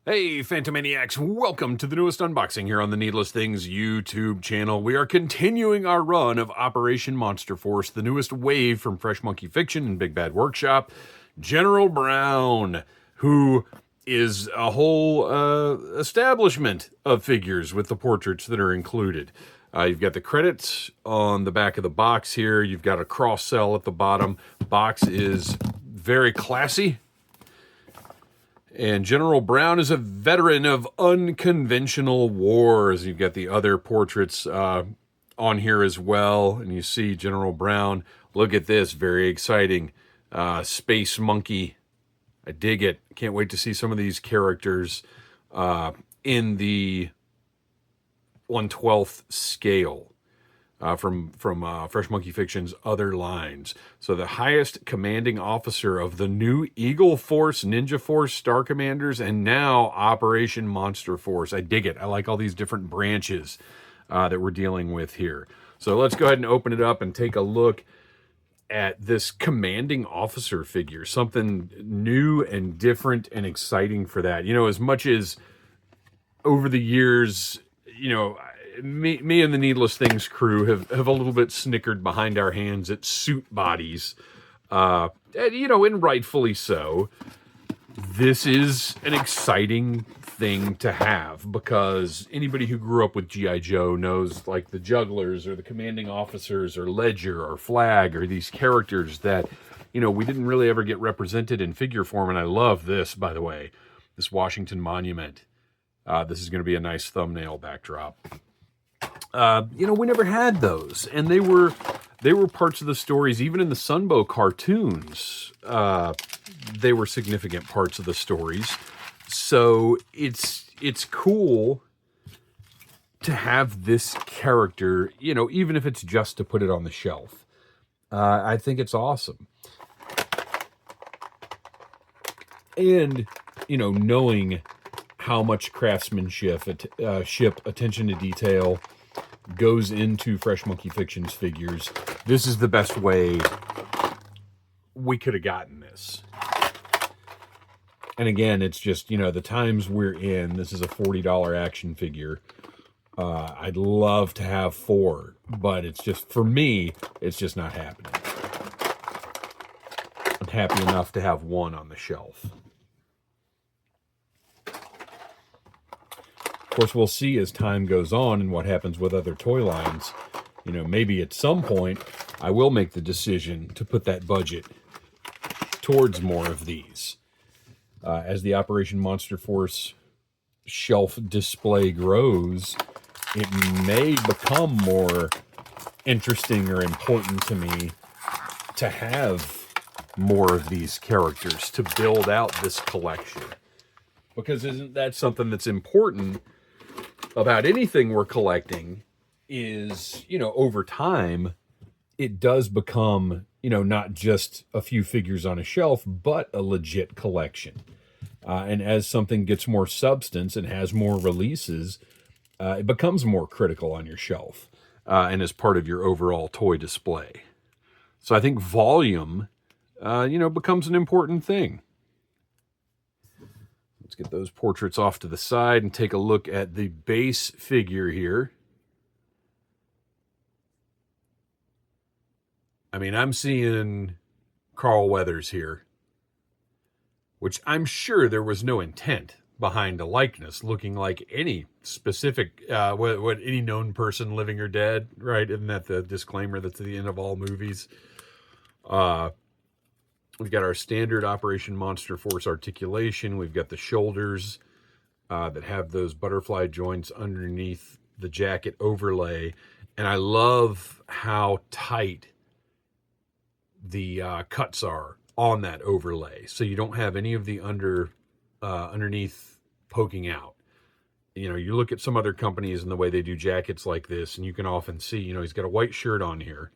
Hey, Phantomaniacs, welcome to the newest unboxing here on the Needless Things YouTube channel. We are continuing our run of Operation Monster Force, the newest wave from Fresh Monkey Fiction and Big Bad Workshop. General Brown, who is a whole establishment of figures with the portraits that are included. You've got the credits on the back of the box here. You've got a cross-sell at the bottom. The box is very classy. And General Brown is a veteran of unconventional wars. You've got the other portraits on here as well. And you see General Brown. Look at this. Very exciting. Space Monkey. I dig it. Can't wait to see some of these characters in the 1/12th scale. From Fresh Monkey Fiction's other lines. So the highest commanding officer of the new Eagle Force, Ninja Force, Star Commanders, and now Operation Monster Force. I dig it. I like all these different branches that we're dealing with here. So let's go ahead and open it up and take a look at this commanding officer figure. Something new and different and exciting for that. You know, as much as over the years, you know, me and the Needless Things crew have a little bit snickered behind our hands at suit bodies, and, you know, and rightfully so. This is an exciting thing to have because anybody who grew up with G.I. Joe knows, like, the Jugglers or the Commanding Officers or Ledger or Flag or these characters that, you know, we didn't really ever get represented in figure form. And I love this, by the way, this Washington Monument. This is going to be a nice thumbnail backdrop. You know, we never had those, and they were parts of the stories. Even in the Sunbow cartoons, they were significant parts of the stories. So it's cool to have this character, you know, even if it's just to put it on the shelf. I think it's awesome. And, you know, knowing how much craftsmanship, attention to detail goes into Fresh Monkey Fiction's figures, this is the best way we could have gotten this. And again, it's just, you know, the times we're in, this is a $40 action figure. I'd love to have 4, but it's just, for me, it's just not happening. I'm happy enough to have 1 on the shelf. Of course, we'll see as time goes on and what happens with other toy lines. You know, maybe at some point I will make the decision to put that budget towards more of these. As the Operation Monster Force shelf display grows, it may become more interesting or important to me to have more of these characters to build out this collection. Because isn't that something that's important about anything we're collecting is, you know, over time, it does become, you know, not just a few figures on a shelf, but a legit collection. And as something gets more substance and has more releases, it becomes more critical on your shelf and as part of your overall toy display. So I think volume, you know, becomes an important thing. Let's get those portraits off to the side and take a look at the base figure here. I mean, I'm seeing Carl Weathers here, which I'm sure there was no intent behind a likeness looking like any specific, what any known person, living or dead, right? Isn't that the disclaimer that's at the end of all movies? We've got our standard Operation Monster Force articulation. We've got the shoulders that have those butterfly joints underneath the jacket overlay. And I love how tight the cuts are on that overlay. So you don't have any of the underneath poking out. You know, you look at some other companies and the way they do jackets like this, and you can often see, you know, he's got a white shirt on here.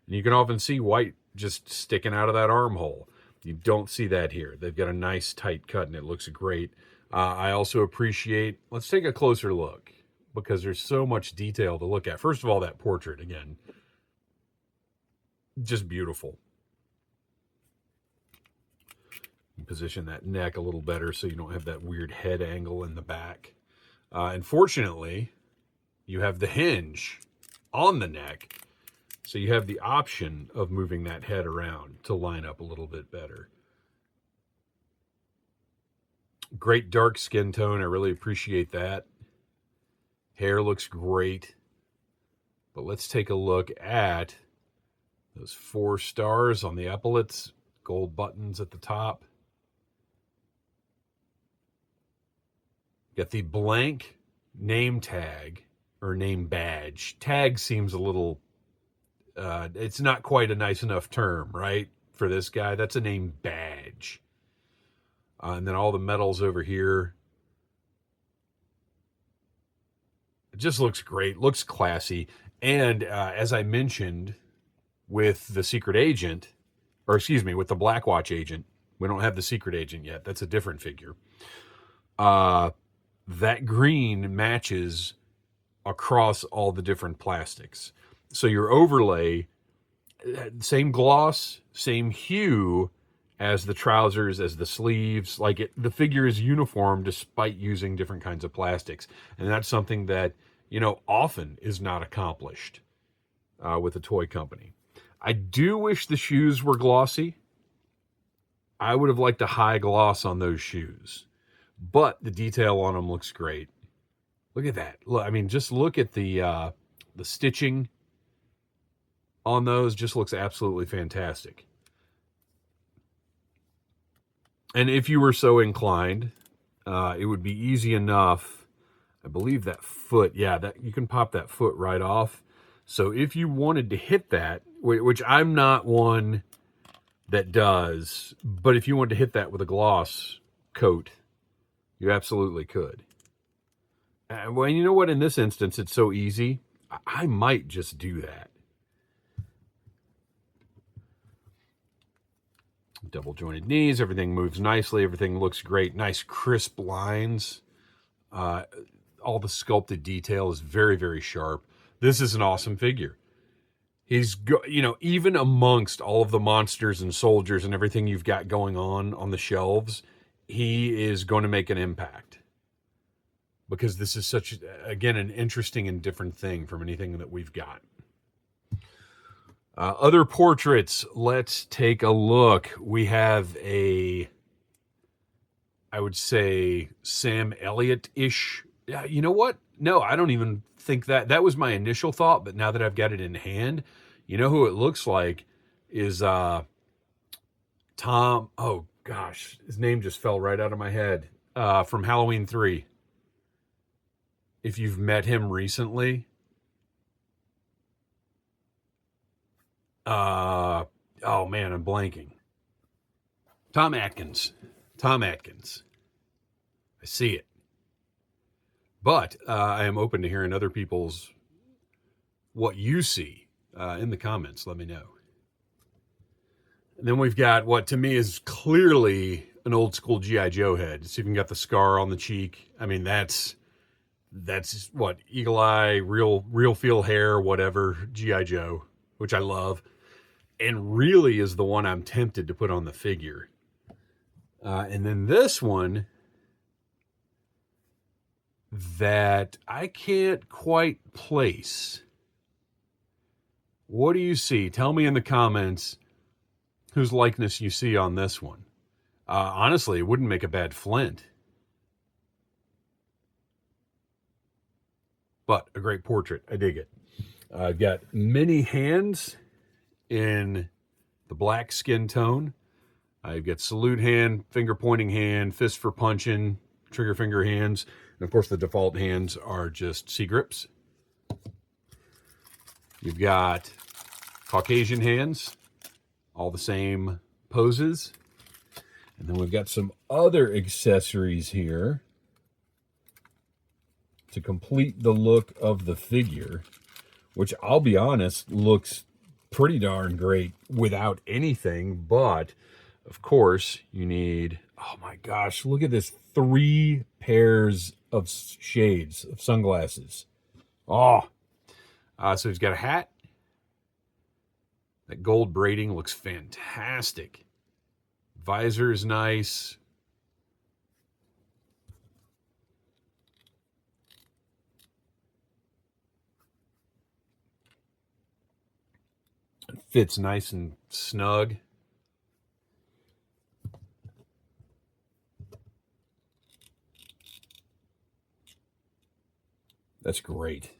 And you can often see white just sticking out of that armhole. You don't see that here. They've got a nice tight cut and it looks great. I also appreciate, let's take a closer look because there's so much detail to look at. First of all, that portrait again, just beautiful. Position that neck a little better so you don't have that weird head angle in the back. And fortunately, you have the hinge on the neck, so you have the option of moving that head around to line up a little bit better. Great dark skin tone. I really appreciate that. Hair looks great. But let's take a look at those 4 stars on the epaulets, gold buttons at the top. Got the blank name tag or name badge. Tag seems a little, it's not quite a nice enough term, right? For this guy, that's a name badge. And then all the medals over here. It just looks great, looks classy. And as I mentioned with the secret agent, or excuse me, with the Black Watch agent, we don't have the secret agent yet. That's a different figure. That green matches across all the different plastics. So your overlay, same gloss, same hue as the trousers, as the sleeves. Like the figure is uniform despite using different kinds of plastics. And that's something that, you know, often is not accomplished with a toy company. I do wish the shoes were glossy. I would have liked a high gloss on those shoes. But the detail on them looks great. Look at that. Look, I mean, just look at the stitching on those. Just looks absolutely fantastic. And if you were so inclined, it would be easy enough. I believe that foot, yeah, that you can pop that foot right off. So if you wanted to hit that, which I'm not one that does, but if you wanted to hit that with a gloss coat, you absolutely could. Well, you know what? In this instance, it's so easy. I might just do that. Double jointed knees. Everything moves nicely. Everything looks great. Nice crisp lines. All the sculpted detail is very, very sharp. This is an awesome figure. He's, you know, even amongst all of the monsters and soldiers and everything you've got going on the shelves, he is going to make an impact. Because this is such, again, an interesting and different thing from anything that we've got. Other portraits, let's take a look. We have I would say, Sam Elliott-ish. You know what? No, I don't even think that. That was my initial thought, but now that I've got it in hand, you know who it looks like is Tom. Oh, gosh. His name just fell right out of my head. From Halloween 3. If you've met him recently. Oh, man, I'm blanking. Tom Atkins. Tom Atkins. I see it. But I am open to hearing other people's, what you see in the comments. Let me know. And then we've got what to me is clearly an old school G.I. Joe head. It's even got the scar on the cheek. I mean, that's what, eagle eye, real feel hair, whatever, G.I. Joe, which I love. And really is the one I'm tempted to put on the figure. And then this one that I can't quite place. What do you see? Tell me in the comments whose likeness you see on this one. Honestly, it wouldn't make a bad Flint. But a great portrait. I dig it. I've got many hands in the black skin tone. I've got salute hand, finger pointing hand, fist for punching, trigger finger hands. And of course, the default hands are just C-grips. You've got Caucasian hands, all the same poses. And then we've got some other accessories here to complete the look of the figure, which I'll be honest, looks pretty darn great without anything. But of course, you need, oh my gosh, look at this, 3 pairs of shades of sunglasses. So he's got a hat. That gold braiding looks fantastic. Visor is nice. It fits nice and snug. That's great.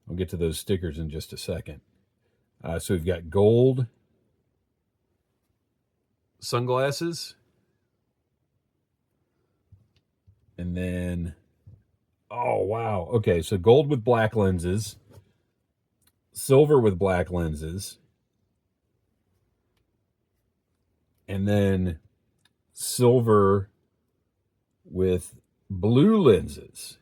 I'll get to those stickers in just a second. So we've got gold sunglasses. And then, oh, wow. Okay, so gold with black lenses. Silver with black lenses. And then silver with blue lenses.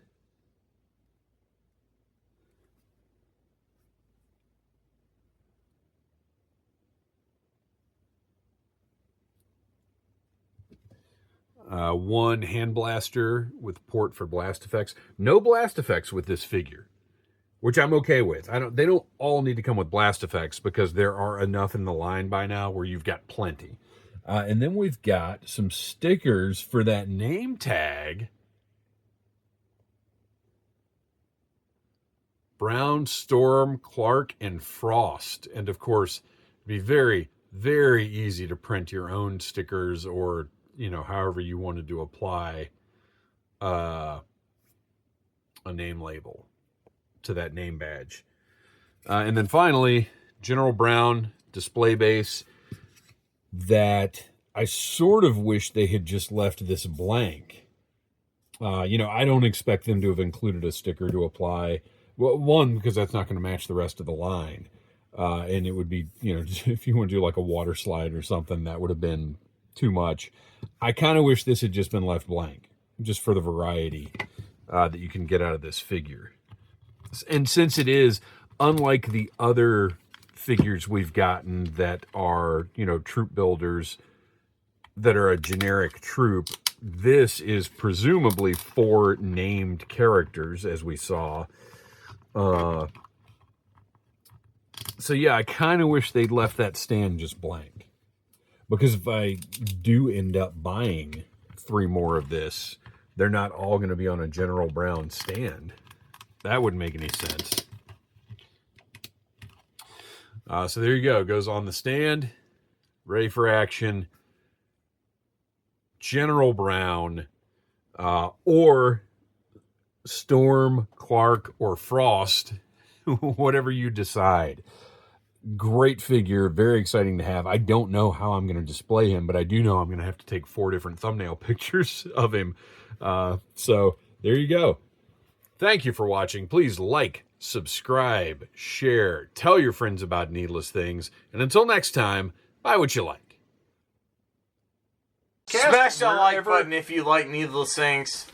One hand blaster with port for blast effects. No blast effects with this figure, which I'm okay with. They don't all need to come with blast effects because there are enough in the line by now where you've got plenty. And then we've got some stickers for that name tag. Brown, Storm, Clark, and Frost. And of course, it'd be very, very easy to print your own stickers or, you know, however you wanted to apply a name label to that name badge. And then finally, General Brown display base that I sort of wish they had just left this blank. You know, I don't expect them to have included a sticker to apply. Well, one, because that's not going to match the rest of the line. And it would be, you know, if you want to do like a water slide or something, that would have been too much. I kind of wish this had just been left blank, just for the variety that you can get out of this figure. And since it is, unlike the other figures we've gotten that are, you know, troop builders that are a generic troop, this is presumably 4 named characters, as we saw. So yeah, I kind of wish they'd left that stand just blank. Because if I do end up buying 3 more of this, they're not all going to be on a General Brown stand. That wouldn't make any sense. So there you go. Goes on the stand. Ready for action. General Brown. Or Storm, Clark, or Frost. Whatever you decide. Great figure. Very exciting to have. I don't know how I'm going to display him, but I do know I'm going to have to take 4 different thumbnail pictures of him. So there you go. Thank you for watching. Please like, subscribe, share, tell your friends about Needless Things. And until next time, buy what you like. Smash that like button if you like Needless Things.